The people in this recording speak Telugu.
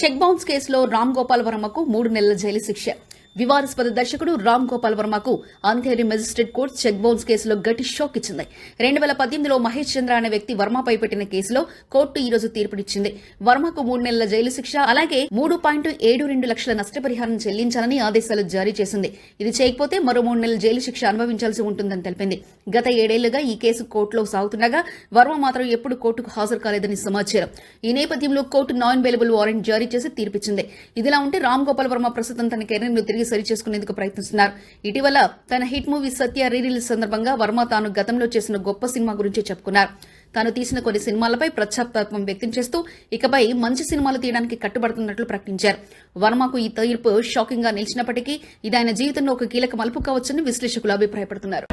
చెక్ బౌన్స్ కేసులో రామ్ గోపాల్ వర్మకు 3 నెలల జైలు శిక్ష. వివాదాస్పద దర్శకుడు రామ్ గోపాల్ వర్మకు Andheri magistrate court cheque bounce కేసులో గట్టి షాక్ ఇచ్చింది. 2018లో మహేష్ చంద్ర అనే వ్యక్తి వర్మపై పెట్టిన కేసులో కోర్టు ఈ రోజు తీర్పునిచ్చింది. వర్మకు 3 నెలల జైలు శిక్ష, అలాగే 3.72 లక్షల నష్టపరిహారం చెల్లించాలని ఆదేశాలు జారీ చేసింది. ఇది చేయకపోతే మరో 3 నెలల జైలు శిక్ష అనుభవించాల్సి ఉంటుందని తెలిపింది. గత 7 ఏళ్లుగా ఈ కేసు కోర్టులో సాగుతుండగా వర్మ మాత్రం ఎప్పుడు కోర్టుకు హాజరు కాలేదని సమాచారం. ఈ నేపథ్యంలో కోర్టు నాన్ బెయిలబుల్ వారెంట్ జారీ చేసి తీర్పిచ్చింది. ఇదిలా ఉంటే రామ్ గోపాల్ వర్మ ప్రస్తుతం తన కెరీర్ ను తిరిగి సరిచేసుకునేందుకు ప్రయత్నిస్తున్నారు. ఇటీవల తన హిట్ మూవీ సత్య రీరిలీజ్ సందర్భంగా వర్మ తాను గతంలో చేసిన గొప్ప సినిమా గురించి చెప్పుకున్నారు. తాను తీసిన కొన్ని సినిమాలపై పశ్చాత్తాపం వ్యక్తం చేస్తూ ఇకపై మంచి సినిమాలు తీయడానికి కట్టుబడుతున్నట్లు ప్రకటించారు. వర్మకు ఈ తీర్పు షాకింగ్ గా నిలిచినప్పటికీ ఇది ఆయన జీవితంలో ఒక కీలక మలుపు కావచ్చని విశ్లేషకులు అభిప్రాయపడుతున్నారు.